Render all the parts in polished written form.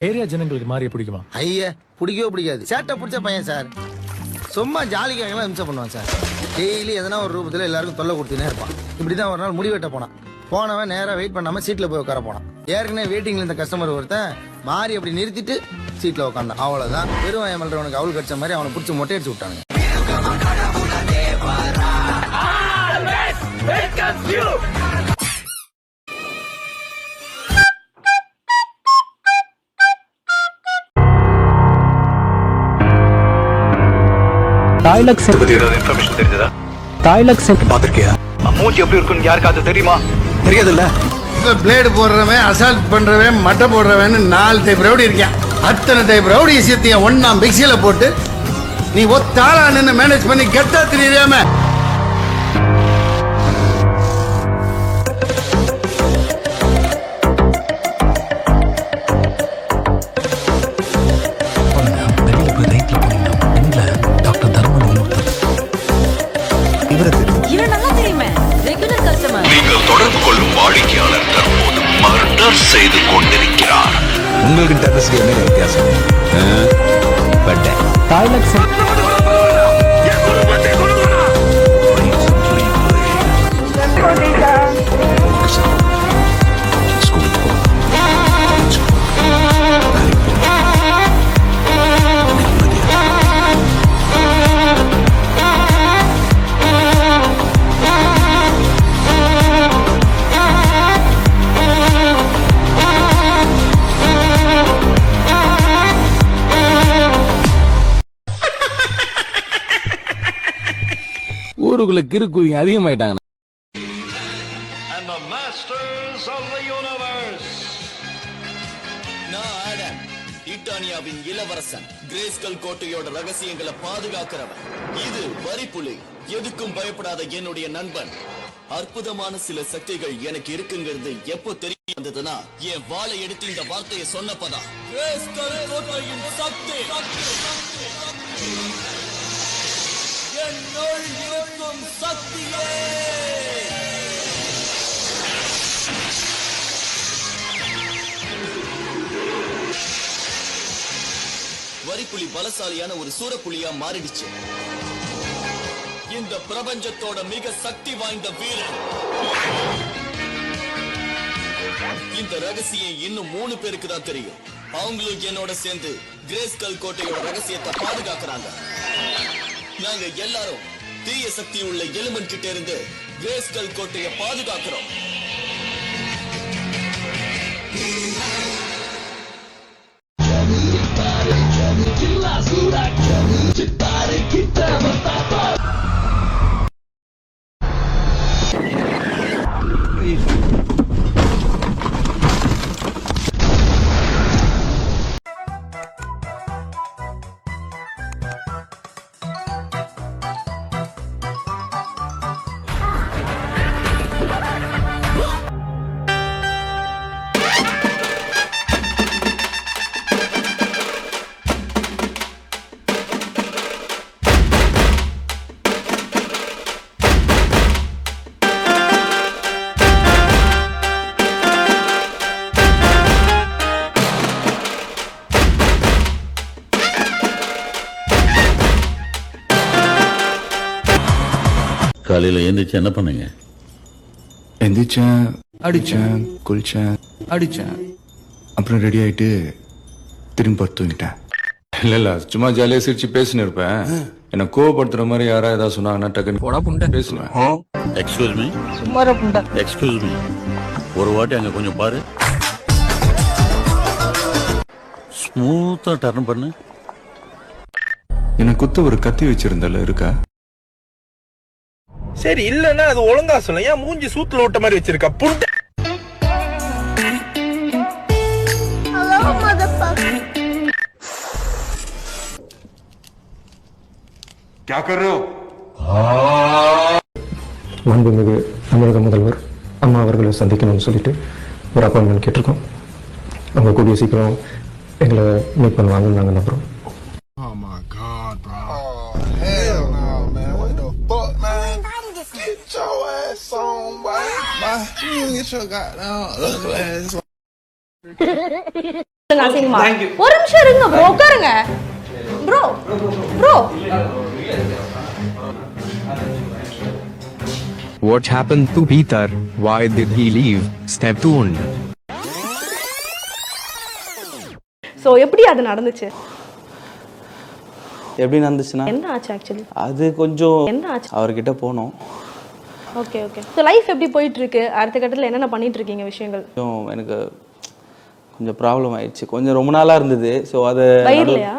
Area ஜனங்களுக்கு மாறிய பிடிக்குமா? ஐயா பிடிக்கவே பிடிக்காது. சேட்டை பிடிச்ச பையன் சார். சும்மா ஜாலிக்காகலாம் இம்சை பண்ணுவான் சார். டெய்லி எதனா ஒரு ரூபத்தில் எல்லாருக்கும் தொல்லை கொடுத்துனே இருப்பான். இப்படிதான் ஒரு நாள் முடி வெட்ட போனவன் நேராக வெயிட் பண்ணாம சீட்டில் போய் உட்கார போனான். ஏற்கனவே வெயிட்டிங்ல இருந்த கஸ்டமர் ஒருத்தன் மாறி அப்படி நிறுத்திட்டு சீட்டில் உட்காந்தான். அவ்வளோதான். வெறும் ஏமல்றவனுக்கு அவள் கடிச்ச மாதிரி அவனை பிடிச்சி மொட்டை அடிச்சு விட்டானுங்க. தாய்லக் சென்ட் பத்தி ஏதாவது இன்ஃபர்மேஷன் தெரிஞ்சதா? தாய்லக் சென்ட் பாத்திருக்கியா? மூஞ்சி எப்படி இருக்குன்னு யாருக்காவது தெரியுமா? தெரியாதுல்ல. பிளேடு போடுறவன், அசால்ட் பண்றவன், மட்டை போடுறவன் 4 டைப் ரவுடி இருக்கேன். அத்தனை டைப் ரவுடி விஷயத்தையும் ஒன்னா மிக்சியில போட்டு நீ ஒத்தாளா நின்று மேனேஜ் பண்ணி கெட்டா தெரியாம நீங்கள் தொடர்பு கொள்ளும் வாடிக்கையாளர் தற்போது மர்டர் செய்து கொண்டிருக்கிறார். உங்களுக்கு டெரரிஸ்ட் என்ன வித்தியாசம்? தாய்லக் சென்ட் ஊருக்குள்ள கிறுக்குவிங்க அதிகமாயிட்டாங்க. இட்டானியாவின் இளவரசன் கிரேஸ்கல் கோட்டையோட ரகசியங்களை பாதுகாக்கிறவன். இது வரிப்புலி, எதுக்கும் பயப்படாத என்னுடைய நண்பன். அற்புதமான சில சக்திகள் எனக்கு இருக்குங்கிறது எப்போ தெரிய வந்ததுன்னா என் வாளை எடுத்து இந்த வார்த்தையை சொன்னப்பதான். கிரேஸ்கல் கோட்டையின் சக்தி என்னுள் இருக்கும் சக்தியே. வரிப்புலி பலசாலியான ஒரு சூரப்புலியா மாறிடுச்சு. இந்த பிரபஞ்சத்தோட மிக சக்தி வாய்ந்த வீரன். இந்த ரகசியம் இன்னும் 3 பேருக்கு தான் தெரியும். அவங்களும் என்னோட சேர்ந்து கிரேஸ்கல் கோட்டையோட ரகசியத்தை பாதுகாக்கிறாங்க. நாங்க எல்லாரும் தீய சக்தி உள்ள எலிமெண்ட் கிட்ட இருந்து கிரேஸ்கல் கோட்டையை பாதுகாக்கிறோம். காலையில் எந்திரிச்சு என்ன பண்ணுங்க? எந்திரிச்சேன், அடிச்சேன், குளிச்சேன், அடிச்சேன், அப்புறம் ரெடி ஆயிட்டு திரும்பி படுத்து தூங்கிட்டேன். இல்ல சும்மா ஜாலியா சிரிச்சு பேசினு இருப்பேன். என்ன கோவப்படுத்துற மாதிரி யாரா ஏதாவது சொன்னாங்கன்னா டக்குன்னு பேசுவேன். எக்ஸ்கியூஸ் மீ, எக்ஸ்கியூஸ் மீ, ஒரு வாட்டி அங்க கொஞ்சம் பாரு. ஸ்மூத்தா டர்ன் பண்ணு. என்ன குத்த ஒரு கத்தி வச்சிருந்தால இருக்கா? சரி இல்லன்னா அது ஒழுங்கா சொல்ல. ஏன் மூஞ்சி சூத்துல ஓட்ட மாதிரி வச்சிருக்கா? புண்ட மாண்புமிகு தமிழக முதல்வர் அம்மா அவர்களை சந்திக்கணும்னு சொல்லிட்டு ஒரு அப்பாயின்மெண்ட் கேட்டிருக்கோம். அவங்க கூடிய சீக்கிரம் எங்களை மீட் பண்ணுவாங்கன்னு நாங்கள் நம்புறோம். Oh my God, bro. Oh, hell no, man. What the fuck, man? Get your ass on, boy. You get your goddamn ugly ass on. அசிங்கமா. ஒரு நிமிஷம் இருங்க ப்ரோ, உட்காருங்க bro. Bro What happened to Peter? Why did he leave? Step 2. So எப்படி அது நடந்துச்சு? எப்படி நடந்துச்சுன்னா என்ன ஆச்சு ஆக்சுவலி? அது கொஞ்சம் என்ன ஆச்சு? அவர்கிட்ட போனோம். Okay okay. சோ லைஃப் எப்படி போயிட்டு இருக்கு? அடுத்த கட்டத்துல என்னென்ன பண்ணிட்டு இருக்கீங்க விஷயங்கள்? எனக்கு கொஞ்சம் ப்ராப்ளம் ஆயிடுச்சு. கொஞ்சம் ரொம்ப நாளா இருந்தது. சோ அது வயிறுலையா?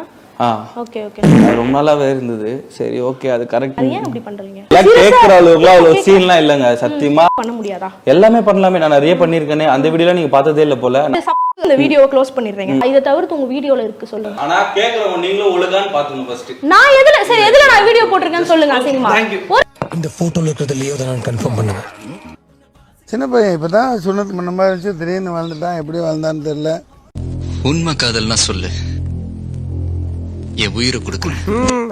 Okay okay. ரொம்ப நாளாவே இருந்தது. சரி ஓகே அது கரெக்ட். அது ஏன் அப்படி பண்றீங்க? கேக்குற அளவுக்குலாம் அவ்வளவு சீன்லாம் இல்லங்க. சத்தியமா பண்ண முடியாதா? எல்லாமே பண்ணலாமே. நான் நிறைய பண்ணிருக்கேனே. அந்த வீடியோல நீங்க பார்த்ததே இல்ல போல. இந்த வீடியோவை க்ளோஸ் பண்ணிடுறீங்க. இத தவிர்த்து உங்க வீடியோல இருக்கு சொல்லுங்க. ஆனா கேக்குறவங்க நீங்களும் ஒழுங்கான்னு பாத்துங்க ஃபர்ஸ்ட். நான் எதுல சரி எதுல நான் வீடியோ போட்டுருக்கேன்னு சொல்லுங்க அசிங்கமா. இந்த போட்டோல இருக்கிறது லியோ தான் நான் கன்ஃபார்ம் பண்ணுவேன். சின்ன பையன் இப்பதான் சொன்னது முன்ன மாதிரி இருந்துச்சு, திடீர்னு வாழ்ந்துட்டான். எப்படி வாழ்ந்தான்னு தெரியல. உண்மை காதல்னா சொல்லு, என் உயிரை கொடுக்குறேன்.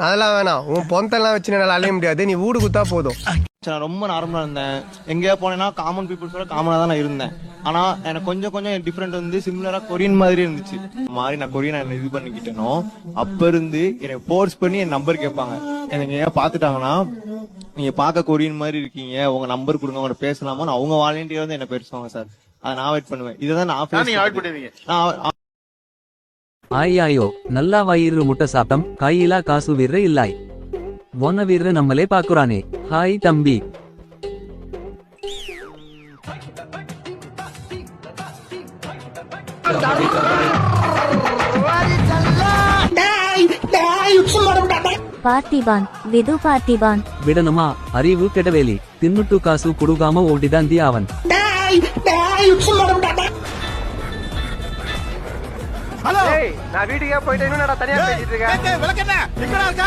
அதெல்லாம் வேணாம். உன் பொந்தெல்லாம் வச்சு என்னால அலைய முடியாது. நீ வீடு குத்தா போதும். நான் ரொம்ப நார்மலா இருந்தேன். எங்கேயா போனேன்னா காமன் பீப்புள்ஸோட காமனா தான் நான் இருந்தேன். ஆனா எனக்கு கொஞ்சம் கொஞ்சம் டிஃப்ரெண்ட் வந்து சிமிலரா கொரியன் மாதிரி இருந்துச்சு. மாதிரி நான் கொரியன் இது பண்ணிக்கிட்டேனோ அப்ப இருந்து என்னை ஃபோர்ஸ் பண்ணி என் நம்பர் கேட்பாங்க. எனக்கு ஏன் பாத்துட்டாங்கன்னா நீங்க பார்க்க கொரியன் மாதிரி இருக்கீங்க, உங்க நம்பர் கொடுங்க, உங்க பேசலாமா, அவங்க வாலண்டியர் வந்து என்ன பேசுவாங்க சார். அதை நான் வெயிட் பண்ணுவேன். இதுதான் நான் ಅಯ್ಯಯ್ಯೋ ನಲ್ಲ ವೈರು ಮುಟ್ಟ ಸಾಪ್ತಂ ಕೈಯಿಲ ಕಾಸು ವೀರ್ರೆ ಇಲ್ಲಾಯ್ ಒನ ವೀರ್ರೆ ನಮ್ಮಲೇ ಪಾಕುರಾನೆ ಹಾಯ್ ತಂಬಿ பார்த்திபான் விது பார்த்திபான் ಬಿಡನಮ್ಮ ಅರಿವು ಕೆಡವೇಲಿ ತಿನ್ನುಟ್ಟು ಕಾಸು ಕುಡುಗಾಮ ಓಡಿದಂದಿ ಅವನ್ ஹலோ நான் வீட்டுக்கே போயிட்டு இன்னும் நான் தனியா பேசிட்டு இருக்கேன். விளக்கண்ணே எங்கடா இருக்க?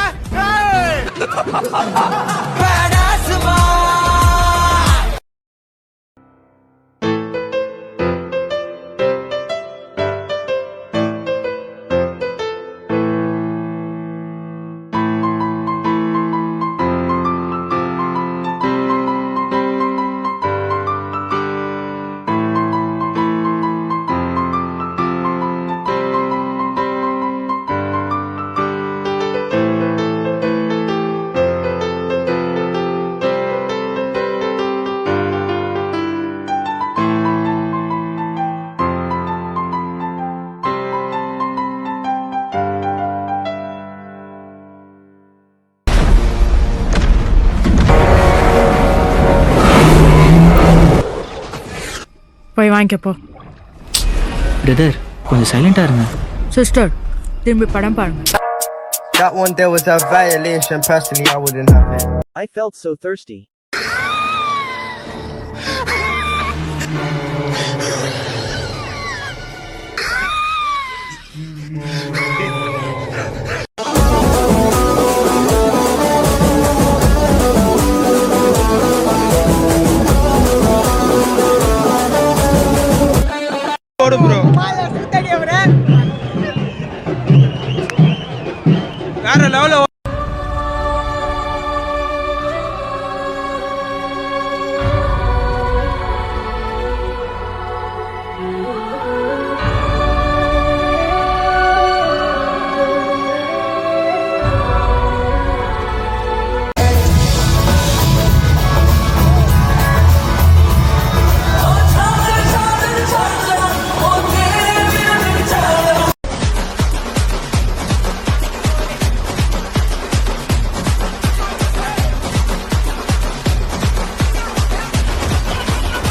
போய் வாங்கிக்கப்போ. பிரதர் கொஞ்சம் சைலண்டா இருங்க. சிஸ்டர் திரும்பி படம் பாருங்க. That one there was a violation. Personally, I wouldn't have it. I felt so thirsty. வேற லெவல்ல